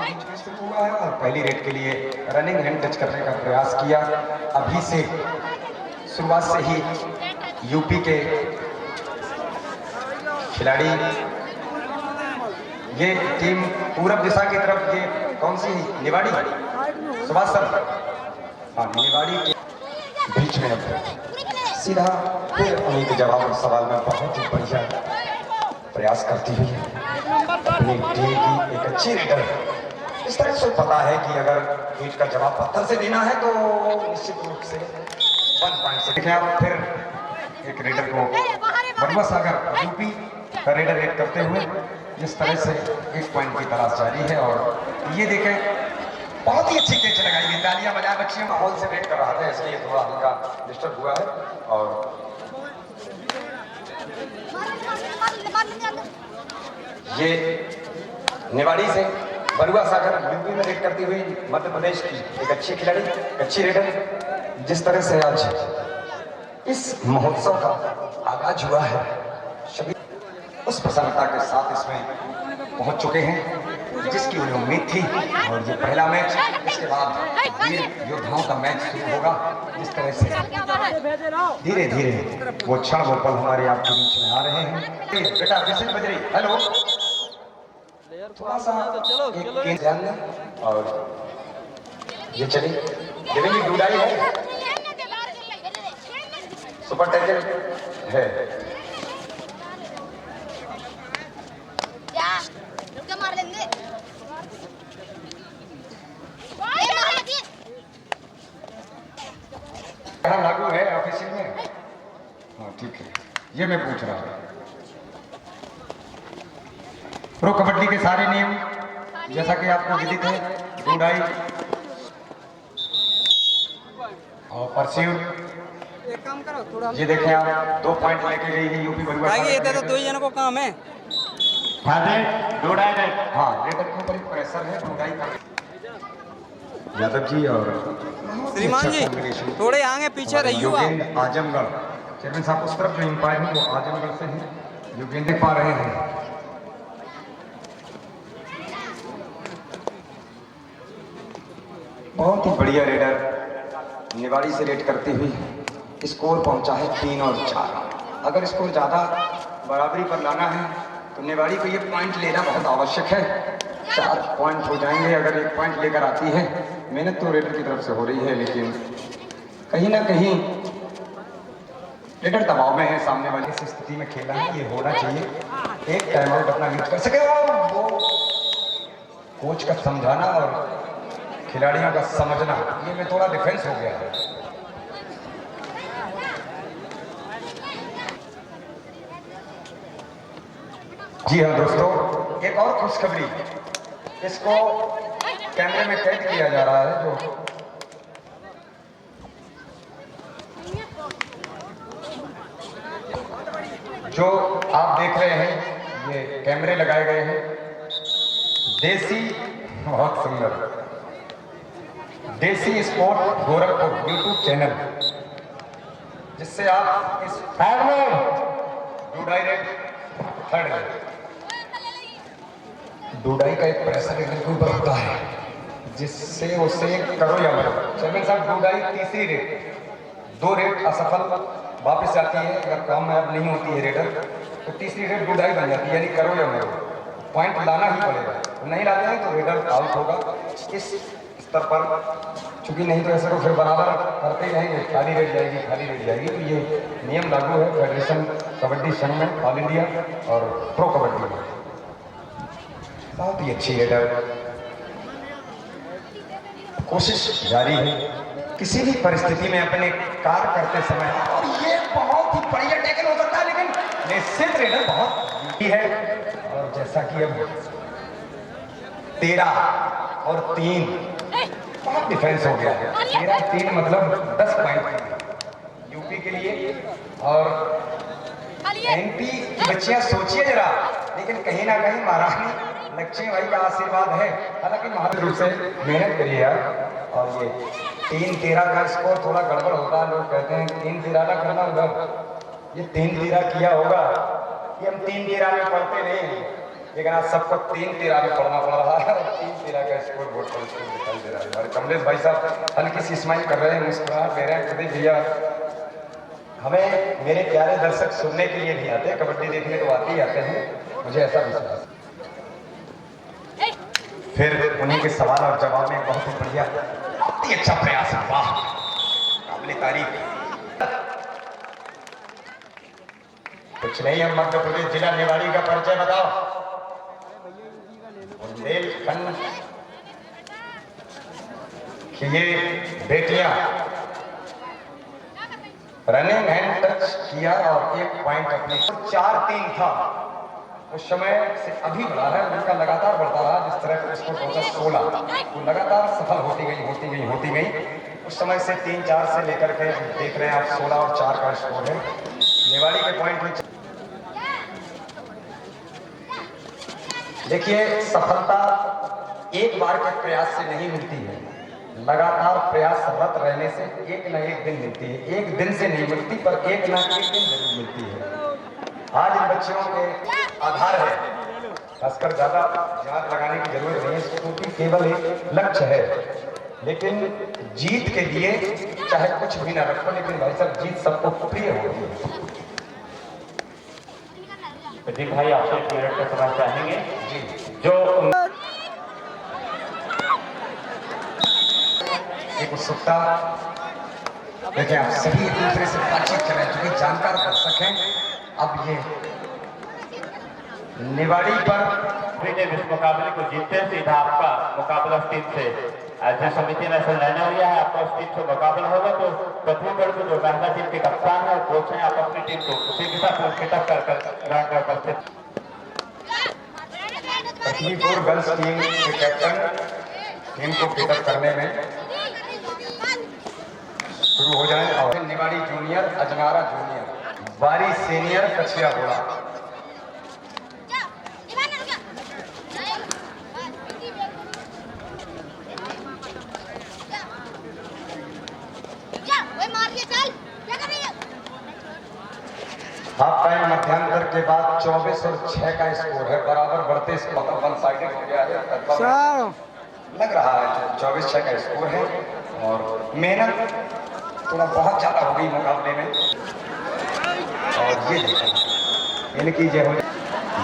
के बीच में स्थित हुआ है और पहली रेड के लिए रनिंग हैंड टच करने का प्रयास किया। अभी से शुरुआत से ही यूपी के खिलाड़ी, ये टीम पूरब दिशा की तरफ, ये कौन सी निवाड़ी सुभाष सर, हाँ निवाड़ी के बीच में अब सीधा फिर उन्हीं के जवाब और सवाल में बहुत ही बढ़िया प्रयास करती हुई अपनी टीम की एक अच्छी रेडर। इस तरह से पता है कि अगर क्विज का जवाब पत्थर से देना है तो निश्चित रूप से 1 पॉइंट से देखें आप। फिर एक रेडर को बरुआ सागर यूपी का रेडर रेड करते हुए जिस तरह से 1 पॉइंट की तलाश जारी है। और ये देखें बहुत ही अच्छी कैच लगाई गई, तालियां बजा बच्चे माहौल से रेड कर रहा था इसलिए थोड़ा हल्का डिस्टर्ब हुआ है। और ये निवाड़ी से बरुआ सागर यूपी में रेड करती हुई मध्य प्रदेश की एक अच्छी खिलाड़ी, अच्छी रेडर। जिस तरह से आज इस महोत्सव का आगाज हुआ है, सभी उस प्रसन्नता के साथ इसमें पहुंच चुके हैं जिसकी उन्हें उम्मीद थी। और ये पहला मैच, इसके बाद वीर योद्धाओं का मैच शुरू होगा। जिस तरह से धीरे धीरे वो क्षण वो पल हमारे आपके बीच में आ रहे हैं। बेटा विशिष्ट बजरी, हेलो, थोड़ा सा एक ध्यान दें। और ये चली देवेंगी डूडाई है, सुपर टैकल है। लागू है ऑफिशियल में, हाँ ठीक है, ये मैं पूछ रहा हूँ। प्रो कबड्डी के सारे नियम जैसा कि आपको विदित है, गुडाई और परस्यू। एक काम करो थोड़ा, ये देखें आप 2 पॉइंट लेके गई है यूपी बरुआ। ये तो 2 ही जनों को काम है। हाँ रेडर के ऊपर प्रेशर है गुडाई का। यादव जी और श्रीमान जी थोड़े आगे पीछे रहिए आप। आजमगढ़ चेयरमैन साहब उस तरफ जो एम्पायर है वो आजमगढ़ से हैं, जो गेंदे पा रहे हैं। बहुत ही बढ़िया रेडर निवाड़ी से रेड करती हुई स्कोर पहुंचा है 3 और 4। अगर स्कोर ज़्यादा बराबरी पर लाना है तो निवाड़ी को ये पॉइंट लेना बहुत आवश्यक है। 4 पॉइंट हो जाएंगे अगर 1 पॉइंट लेकर आती है। मेहनत तो रेडर की तरफ से हो रही है, लेकिन कहीं ना कहीं रेडर दबाव में है। सामने वाले इस स्थिति में खेला है, ये होना चाहिए। एक टाइम आउट अपना यूज कर सके और वो कोच का समझाना और खिलाड़ियों का समझना, ये में थोड़ा डिफेंस हो गया है। जी हाँ दोस्तों, एक और खुशखबरी, इसको कैमरे में कैद किया जा रहा है। जो आप देख रहे हैं, ये कैमरे लगाए गए हैं। देसी, बहुत सुंदर, देसी स्पोर्ट गोरखपुर यूट्यूब चैनल, जिससे आप इस डूडाई का एक प्रेशर रेडर के ऊपर होता है जिससे उसे करो या मरो। चेयरमैन साहब डूडाई तीसरी रेड, 2 रेड असफल वापस जाती है। अगर कामयाब नहीं होती है रेडर तो तीसरी रेड डूडाई बन जाती है, यानी करो या मरो, पॉइंट लाना ही पड़ेगा। नहीं लाते हैं तो रेडर आउट होगा। इस स्तर पर चूंकि नहीं तो ऐसे को फिर बराबर करते ही रहेंगे, खाली रेड जाएगी, खाली रेड जाएगी। तो ये नियम लागू है फेडरेशन कबड्डी संघ में, ऑल इंडिया और प्रो कबड्डी में। बहुत ही अच्छी रेडर, कोशिश जारी है किसी भी परिस्थिति में अपने कार्य करते समय। और ये बहुत ही बढ़िया टैकल हो सकता है, लेकिन निश्चित रेडर बहुत है। और जैसा कि अब 13 और 3 बहुत डिफेंस हो गया है। 13-3 मतलब 10 पॉइंट यूपी के लिए। और एमपी की बच्चियां सोचिए जरा, लेकिन कहीं ना कहीं महारानी लक्ष्मी भाई का आशीर्वाद है। हालांकि महत्व रूप से मेहनत करिए यार। और ये 3-13 का स्कोर थोड़ा गड़बड़ होता है, लोग कहते हैं 3-13 ना करना उधर, ये 3-13 किया होगा। ये हम 3-13 में पढ़ते नहीं, लेकिन आज सबको 3-13 में पढ़ना पड़ रहा है। 3-13 का स्कोर बोर्ड पर स्कोर दिखाई दे रहा है। हमारे कमलेश भाई साहब हल्की सी स्माइल कर रहे हैं, मुस्कुराहट दे रहे हैं। प्रदीप भैया, हमें मेरे प्यारे दर्शक सुनने के लिए नहीं आते, कबड्डी देखने तो आते ही आते हैं, मुझे ऐसा विश्वास। फिर उन्हीं के सवाल और जवाब में बहुत ही बढ़िया, बहुत ही अच्छा प्रयास है, वाह, काबिल तारीफ। कुछ नहीं, हम मध्य प्रदेश जिला निवाड़ी का परिचय बताओ। बुंदेलखंड कि ये बेटियां रनिंग हैंड टच किया और 1 पॉइंट अपने 4-3 था उस समय से अभी बढ़ा है, उनका लगातार बढ़ता रहा। जिस तरह उसको पहुंचा 16, वो लगातार सफल होती गई। उस समय से 3-4 से लेकर के देख रहे हैं आप 16 और 4 का स्कोर है निवाड़ी के पॉइंट में। देखिए, सफलता एक बार के प्रयास से नहीं मिलती है, लगातार प्रयासरत रहने से एक न एक दिन मिलती है। एक दिन से नहीं मिलती, पर एक न एक दिन जरूर मिलती है। आज इन बच्चों के आधार है, खासकर ज्यादा ध्यान लगाने की जरूरत नहीं है, क्योंकि केवल एक लक्ष्य है। लेकिन जीत के लिए चाहे कुछ भी ना रखो, लेकिन भाई साहब जीत सबको प्रिय होती है। प्रदीप भाई, आपसे 1 मिनट का समय चाहेंगे जी। जो एक उत्सुकता, देखिए आप सभी एक दूसरे से बातचीत कर रहे हैं, क्योंकि जानकार दर्शक हैं। अब ये निवाड़ी पर इस मुकाबले को जीतते सीधा आपका मुकाबला उस टीम से, जो समिति ने ऐसा निर्णय लिया है, आपका उस टीम से मुकाबला होगा। तो पृथ्वीगढ़ को जो महिला टीम के कप्तान है और कोच हैं, आप अपनी टीम को उसी के साथ खिताब कर ग्राउंड पर उपस्थित। पृथ्वीपुर गर्ल्स टीम के कैप्टन टीम को पिकअप करने में शुरू हो जाए। और निवाड़ी जूनियर, अजनारा जूनियर, बारी सीनियर, कछिया घोड़ा। हाफ टाइम मध्यांतर के बाद 24 और 6 का स्कोर है, बराबर बढ़ते वन साइडेड हो गया है। लग रहा है 24-6 का स्कोर है, और मेहनत थोड़ा बहुत ज्यादा हो गई मुकाबले में। और ये देखें, इनकी जो हो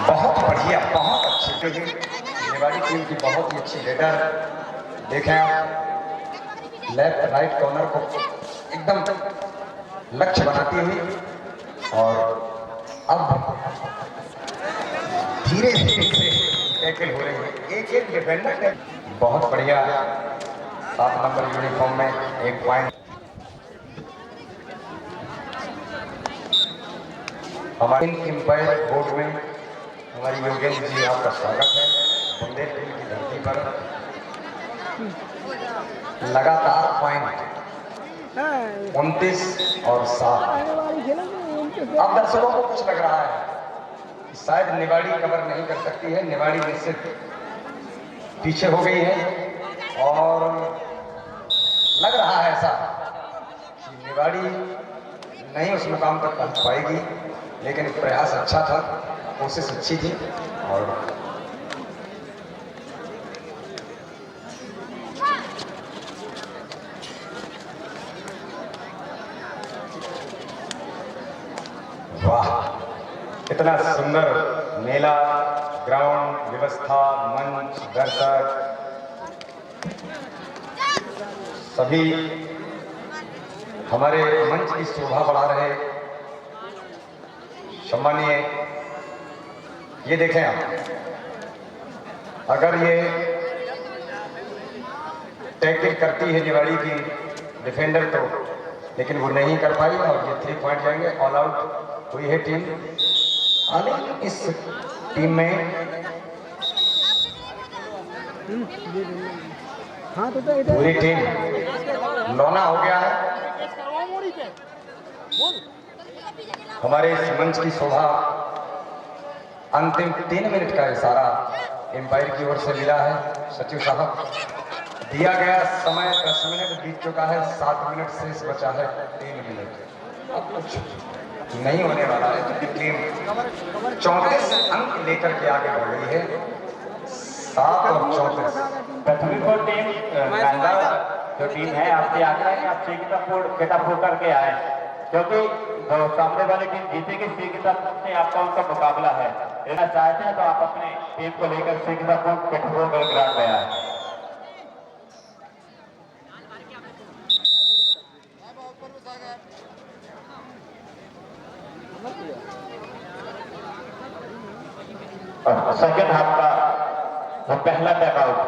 बहुत बढ़िया, बहुत अच्छी निवाड़ी टीम की बहुत ही अच्छी लीडर। देखें आप, लेफ्ट राइट कॉर्नर को एकदम लक्ष्य बनाती हुई, और अब धीरे धीरे टैकल हो रही है। एक डिफेंडर बहुत बढ़िया, 7 नंबर यूनिफॉर्म में 1 पॉइंट। हमारे एम्पायर बोर्ड में हमारी योगेंद्र जी, आपका स्वागत है। बुंदेलखंड की धरती पर लगातार पॉइंट 29 और 7। अब दर्शकों को कुछ लग रहा है शायद निवाड़ी कवर नहीं कर सकती है, निवाड़ी निश्चित पीछे हो गई है, और लग रहा है ऐसा कि निवाड़ी नहीं उस मुकाम तक पहुंच पाएगी। लेकिन प्रयास अच्छा था, कोशिश अच्छी थी, और वाह, इतना सुंदर मेला, ग्राउंड व्यवस्था, मंच, दर्शक, सभी हमारे मंच की शोभा बढ़ा रहे। सम्मानीय, ये देखें आप, अगर ये टैकल करती है निवाड़ी की डिफेंडर तो, लेकिन वो नहीं कर पाई, और ये 3 पॉइंट जाएंगे। ऑल आउट हुई है टीम। इस टीम में पूरी टीम लौना हो गया है। हमारे इस मंच की शोभा अंतिम 3 मिनट का इशारा एम्पायर की ओर से मिला है। सचिव साहब, दिया गया समय 10 मिनट बीत चुका है, 7 मिनट शेष बचा है, 3 मिनट। अब कुछ नहीं होने वाला है, क्योंकि टीम 34 अंक लेकर के आगे बढ़ रही है। 7 और 34। पृथ्वीगढ़ टीम महिला जो टीम है आपसे आग्रह है कि आप सीतापुर करके आए, क्योंकि जो सामने वाली टीम जीतेगी सीतापुर से आपका उनका मुकाबला है। लेना चाहते हैं तो आप अपने टीम को लेकर सीतापुर ग्राउंड में आए। सेकंड हाफ का जो पहला टैकआउट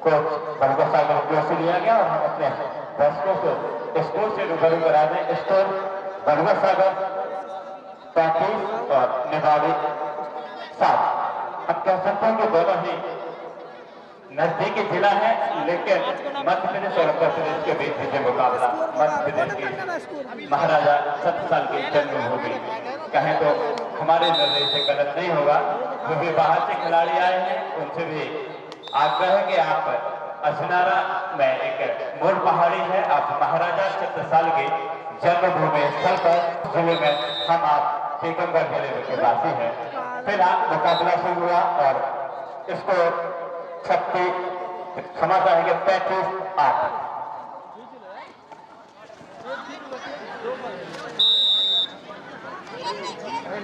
कोच बड़गा सागर की ओर से लिया गया और हम अपने दर्शकों को स्कोर से रूबरू करा दें। स्कोर बड़गा सागर 35 और निवाड़ी 7। अब कह सकते हैं कि दोनों ही नजदीकी जिला है, लेकिन मध्य प्रदेश और उत्तर प्रदेश के बीच जो मुकाबला मध्य प्रदेश की महाराजा सतसाल की जन्मभूमि कहें तो हमारे नजर से गलत नहीं होगा। जो भी बाहर से खिलाड़ी आए हैं उनसे भी आग्रह है कि आप अजनारा में एक मोड़ पहाड़ी है, आप महाराजा सतसाल के जन्मभूमि स्थल पर जिले में हम आप टीकमगढ़ जिले के वासी हैं। फिलहाल मुकाबला शुरू हुआ और इसको 36 क्षमा चाहेंगे 35-8।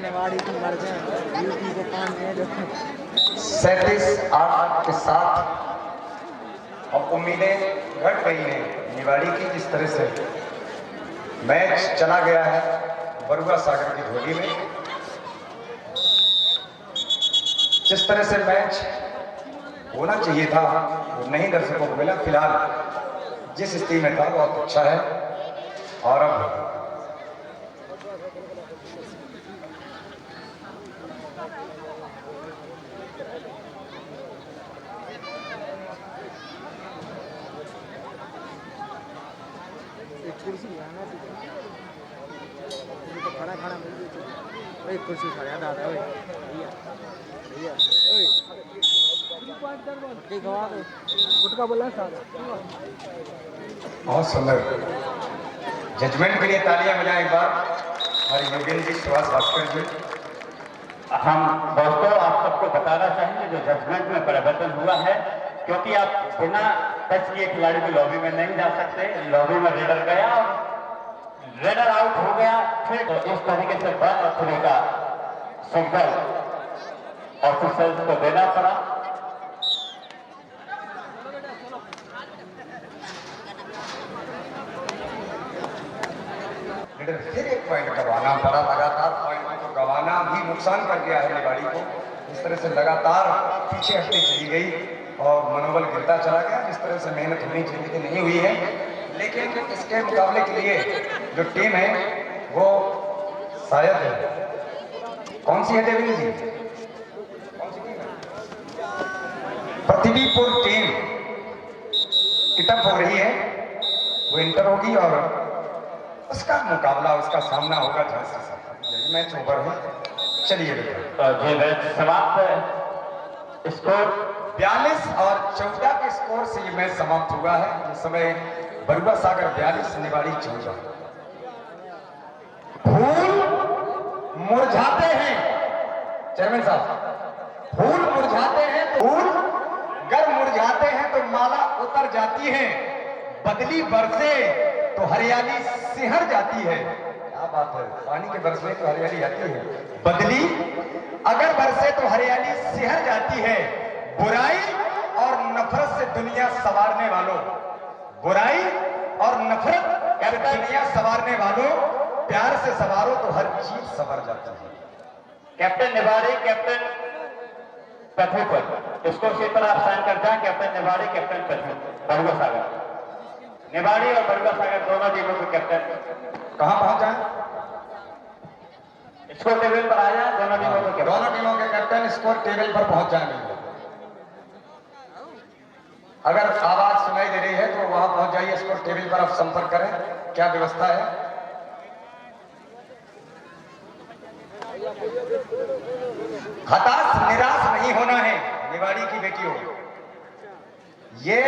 निवाड़ी की मर गए, यूपी को 37-8 के साथ अब उम्मीदें घट गई हैं निवाड़ी की। जिस तरह से मैच चला गया है बड़गा सागर की झोली में, जिस तरह से मैच होना चाहिए था वो नहीं दर्शकों को मिला। फिलहाल जिस स्थिति में था बहुत अच्छा है। और अब खड़ा मिल कुर्सी खड़ा दादा भैया गुटका बोला बहुत सुंदर जजमेंट के लिए तालियां बजाएं एक बार हमारे योगेंद्र जी, सुभाष भास्कर जी। हम दोस्तों आप सबको बताना चाहेंगे जो जजमेंट में परिवर्तन हुआ है, क्योंकि आप बिना टच किए खिलाड़ी की लॉबी में नहीं जा सकते। लॉबी में रेडर गया और रेडर आउट हो गया, फिर तो इस तरीके से 1 और 3 का सिग्नल ऑफिसर्स को देना पड़ा। फिर एक पॉइंट गंवाना पड़ा। लगातार पॉइंट को गंवाना भी नुकसान कर गया है निवाड़ी को। इस तरह से लगातार पीछे हटती चली गई और मनोबल गिरता चला गया। जिस तरह से मेहनत होनी चाहिए थी नहीं हुई है, लेकिन इसके मुकाबले के लिए जो टीम है वो शायद कौन सी है देवेंद्र जी? पृथ्वीपुर टीम की टफ हो रही है, वो इंटर होगी और उसका मुकाबला उसका सामना होगा झांसी से। यही मैच ओवर है। चलिए बेटा, ये मैच समाप्त है। स्कोर 42 और 14 के स्कोर से ये मैच समाप्त हुआ है। इस समय बड़गा सागर 42, निवाड़ी 14। फूल मुरझाते हैं चेयरमैन साहब, फूल मुरझाते हैं तो फूल गर मुरझाते हैं तो माला उतर जाती है, बदली बरसे तो हरियाली सिहर जाती है। क्या बात है, पानी के बरसने तो हरियाली आती है, बदली अगर बरसे तो हरियाली सिहर जाती है। बुराई और नफरत से दुनिया संवारने वालों, बुराई और नफरत से दुनिया संवारने वालों, प्यार से संवारो तो हर चीज संवर जाती है। कैप्टन निवाड़ी, कैप्टन पृथ्वीपुर, इसको शीट पर आप साइन कर जाए। कैप्टन निवाड़ी, कैप्टन पृथ्वीपुर, बड़गा सागर। निवाड़ी और बड़गा सागर दोनों टीमों के कैप्टन कहां पहुंच जाए? स्कोर टेबल पर आ जाए। दोनों टीमों के कैप्टन स्कोर टेबल पर पहुंच जाएंगे। अगर आवाज सुनाई दे रही है तो वहां पहुंच जाइए। स्कोर टेबल पर आप संपर्क करें, क्या व्यवस्था है। हताश निराश नहीं होना है निवाड़ी की बेटियों। ये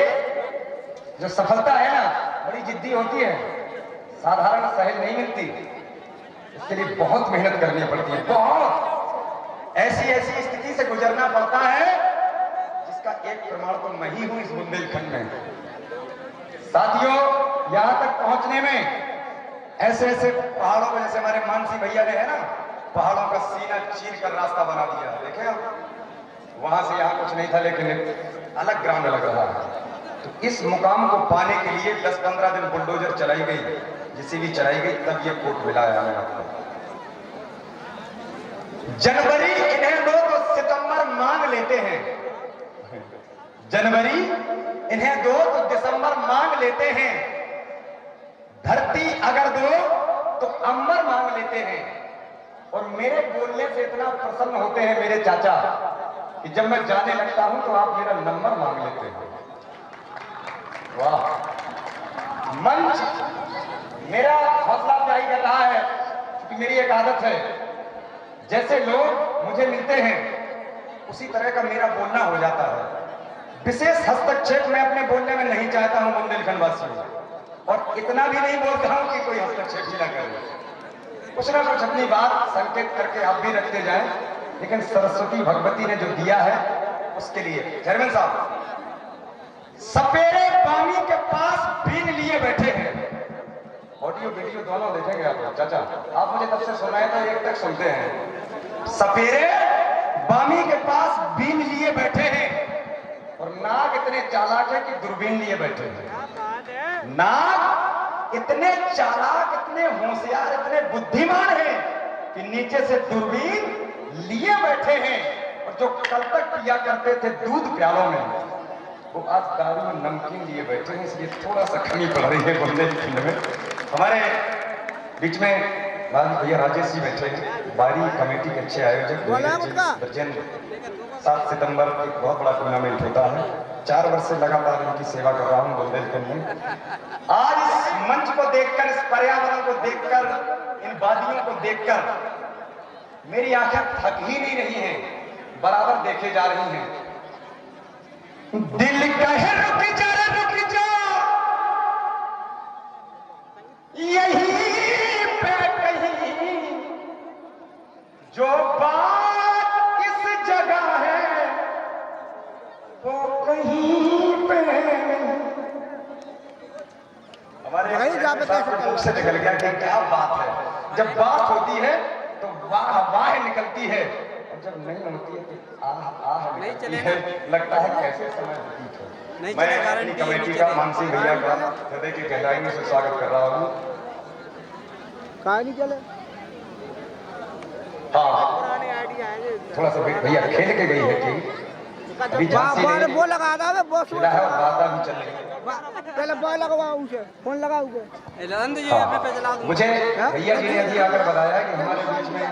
जो सफलता है ना, बड़ी जिद्दी होती है, साधारण सहज नहीं मिलती। इसके लिए बहुत मेहनत करनी पड़ती है, बहुत ऐसी स्थिति से गुजरना पड़ता है इसका एक प्रमाण तो मैं ही हूं इस बुंदेलखंड में। साथियों, यहां तक पहुंचने में ऐसे ऐसे पहाड़ों में, जैसे हमारे मानसी भैया ने है ना, पहाड़ों का सीना चीर कर रास्ता बना दिया। देखे आप, वहां से यहां कुछ नहीं था, लेकिन अलग ग्राउंड लग रहा है। तो इस मुकाम को पाने के लिए 10-15 दिन बुलडोजर चलाई गई, जेसीबी चलाई गई, तब ये कोट मिला है हमें आपको। जनवरी इन्हें दो तो सितंबर मांग लेते हैं, जनवरी इन्हें दो तो दिसंबर मांग लेते हैं, धरती अगर दो तो अंबर मांग लेते हैं। और मेरे बोलने से इतना प्रसन्न होते हैं मेरे चाचा कि जब मैं जाने लगता हूं तो आप मेरा नंबर मांग लेते हैं। वाह, मंच मेरा हौसला अफजाई कर रहा है, क्योंकि मेरी एक आदत है, जैसे लोग मुझे मिलते हैं उसी तरह का मेरा बोलना हो जाता है। विशेष हस्तक्षेप मैं अपने बोलने में नहीं चाहता हूं बुंदेलखंड वासियों, और इतना भी नहीं बोलता हूं कि कोई हस्तक्षेप ही ना करे। कुछ ना कुछ अपनी बात संकेत करके आप भी रखते जाएं, लेकिन सरस्वती भगवती ने जो दिया है उसके लिए। चेयरमैन साहब, सपेरे पानी के पास बीन लिए बैठे हैं। ऑडियो वीडियो दोनों देखेंगे आप चाचा, आप मुझे तब से सुनाए तो एक तक सुनते हैं। सपेरे बामी के पास बीन लिए बैठे हैं, और नाग इतने चालाक है कि दूरबीन लिए बैठे हैं। नाग इतने चालाक, इतने होशियार, इतने बुद्धिमान हैं कि नीचे से दूरबीन लिए बैठे हैं। और जो कल तक पिया करते थे दूध प्यालों में, वो आज दारू में नमकीन लिए बैठे हैं। इसलिए थोड़ा सा कमी पड़ रही है बुंदेलखंड में। हमारे बीच में भैया राजेश जी बैठे हैं, बारी कमेटी के अच्छे आयोजक। 7 सितंबर एक बहुत बड़ा टूर्नामेंट होता है, 4 वर्ष से लगातार इनकी सेवा कर रहा हूं बुंदेलखंड में। आज इस मंच को देखकर, इस पर्यावरण को देखकर, इन वादियों को देखकर मेरी आंखें थक ही नहीं रही हैं, बराबर देखे जा रही हैं। दिल कहे रुक जा, रुक जा, यही पे कहीं जो बात इस जगह है वो कहीं पे। हमारे मुख से निकल गया कि क्या बात है। जब बात होती है तो वाह वाह निकलती है, और जब नहीं होती है तो आह निकलती है। लगता है कैसे समय व्यतीत हो। मैं अपनी कमेटी का, मानसी भैया का हृदय की गहराई में से स्वागत कर रहा हूँ। कहाँ नहीं चले? हाँ, थोड़ा सा भैया खेल के गई है टीम, अभी झांसी ने वो लगा था, बॉस खेला है और बाधा भी चल रही है। पहले बॉल लगवा, उसे फोन लगा उसे। हाँ, मुझे भैया जी ने अभी आकर बताया कि हमारे बीच में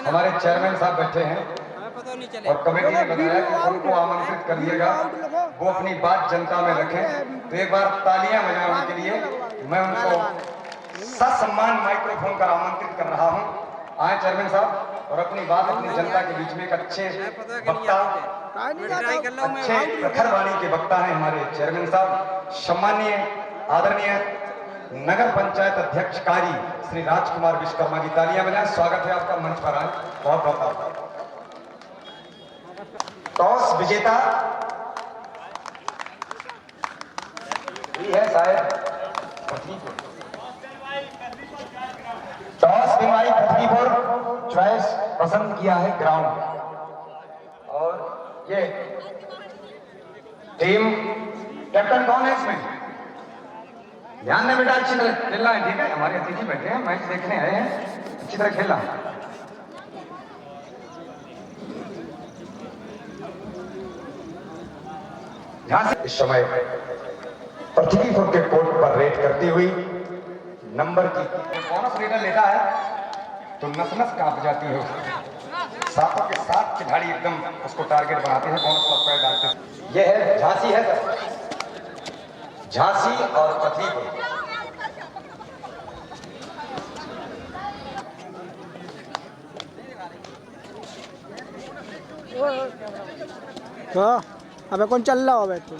हमारे चेयरमैन साहब बैठे हैं, और कमेटी ने बताया कि उनको आमंत्रित करिएगा, वो अपनी बात जनता में रखें। तो एक बार तालियां बजाएं उनके लिए। मैं उनको ससम्मान माइक्रोफोन कर आमंत्रित कर रहा हूं। आए चेयरमैन साहब, और अपनी बात अपनी जनता के बीच में एक अच्छे वक्ता, अच्छे प्रखर वाणी के वक्ता हैं हमारे चेयरमैन साहब, सम्मानीय आदरणीय नगर पंचायत अध्यक्ष कार्य श्री राजकुमार विश्वकर्मा जी। तालियां बजाएं, स्वागत है आपका मंच पर आए। बहुत बहुत आभार। टॉस विजेता है शायद पृथ्वीपुर, टॉस बीमारी पृथ्वीपुर चॉइस पसंद किया है ग्राउंड। और ये टीम कैप्टन कौन है इसमें? ध्यान दें बेटा, अच्छी तरह खेलना है, ठीक है? हमारे अतिथि बैठे हैं, मैच देखने आए हैं, अच्छी तरह खेलना। इस समय पृथ्वीपुर के कोर्ट पर रेड करती हुई नंबर की बोनस रेडर लेता है तो नस नस कांप जाती है उसकी। सातों के साथ खिलाड़ी एकदम उसको टारगेट बनाते हैं, बोनस पर पैर डालते हैं। यह है झांसी, है झांसी और पृथ्वीपुर। हाँ, अबे कौन चल रहा हो बे तू?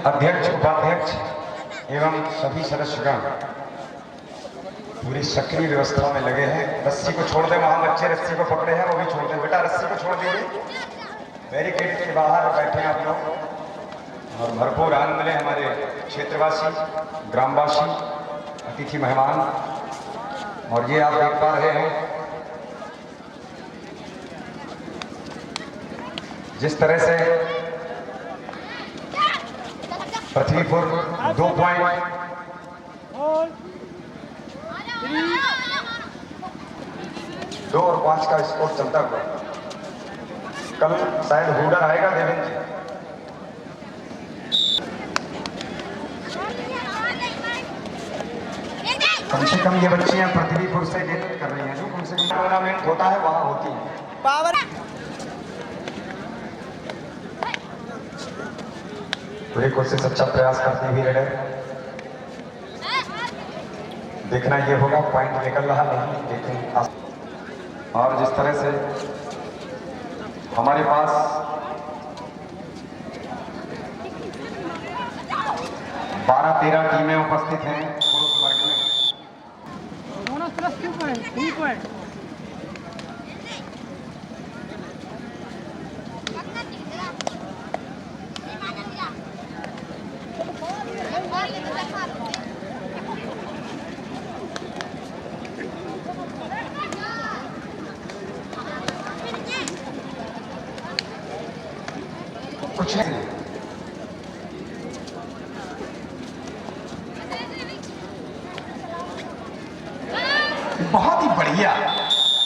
अध्यक्ष, उपाध्यक्ष एवं सभी सदस्यगण पूरी सक्रिय व्यवस्था में लगे हैं। रस्सी को छोड़ दें, वहां बच्चे रस्सी को पकड़े हैं, वो भी छोड़ दें। बेटा रस्सी को छोड़ दीजिए। बैरिकेड के बाहर बैठे हैं आप लोग और भरपूर आनंद मिले हमारे क्षेत्रवासी, ग्रामवासी, अतिथि मेहमान। और ये आप देख पा रहे हैं जिस तरह से पृथ्वीपुर 2 पॉइंट 2 और 5 का स्कोर चलता हुआ। कल शायद हुडर आएगा देवेंद्र जी। कम से कम ये बच्चियां पृथ्वीपुर से गेट कर रही हैं, जो कम से कम टूर्नामेंट होता है वहां होती है। पावर पूरी कोशिश, अच्छा प्रयास करती हुई रेडर। देखना ये होगा पॉइंट निकल रहा नहीं, लेकिन और जिस तरह से हमारे पास 12-13 टीमें उपस्थित हैं पुरुष वर्ग में। कुछ नहीं, बहुत ही बढ़िया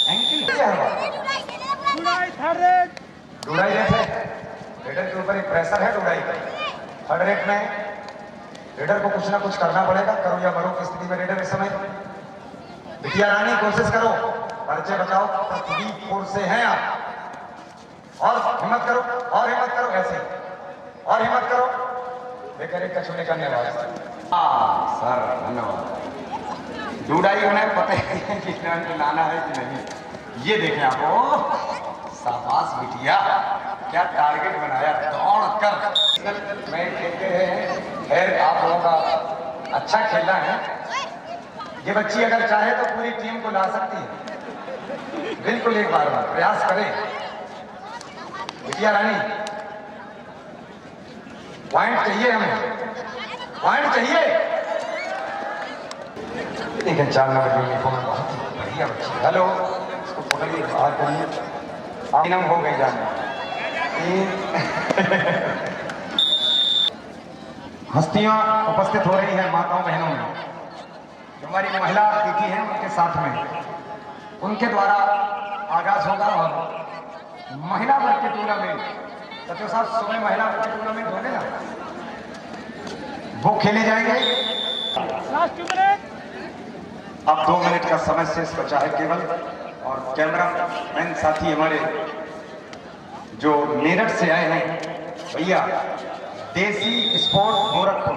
एंकल डुड़ाई रेट है। रेडर के ऊपर एक प्रेशर है डुड़ाई का। थर्ड रेट में रेडर को कुछ ना कुछ करना पड़ेगा। करो या मरो की स्थिति में रेडर इस समय। बिटिया रानी कोशिश करो, पर्चे बचाओ। पृथ्वीपुर से हैं आप, और हिम्मत करो, और हिम्मत करो, ऐसे और हिम्मत करो। बेकर एक कछुने का धन्यवाद सर, धन्यवाद। डूडाई उन्हें पता ही नहीं कि लाना है कि नहीं। ये देखें आप, शाबाश बिटिया, क्या टारगेट बनाया, दौड़ कर। मैं खेलते रहे हैं, खैर आप लोगों का अच्छा खेलना है। ये बच्ची अगर चाहे तो पूरी टीम को ला सकती है। बिल्कुल एक बार प्रयास करें। बिटिया रानी, पॉइंट चाहिए हमें, पॉइंट चाहिए। लेकिन 4 नंबर यूनिफॉर्म बहुत ही बढ़िया बच्ची। हेलो, इसको पकड़िए, बाहर करिए। इनाम हो गई जाने। हस्तियां उपस्थित हो रही है माताओं बहनों में। जो हमारी महिला अतिथि हैं उनके साथ में, उनके द्वारा आगाज होगा। और महिला वर्ग के टूर्नामेंट, सत्यो साहब सुबह महिला वर्ग के टूर्नामेंट होंगे ना, वो खेले जाएंगे। अब 2 मिनट का समय शेष बचा है केवल। और कैमरा मैन साथी हमारे जो मेरठ से आए हैं भैया, देसी स्पोर्ट गोरखपुर।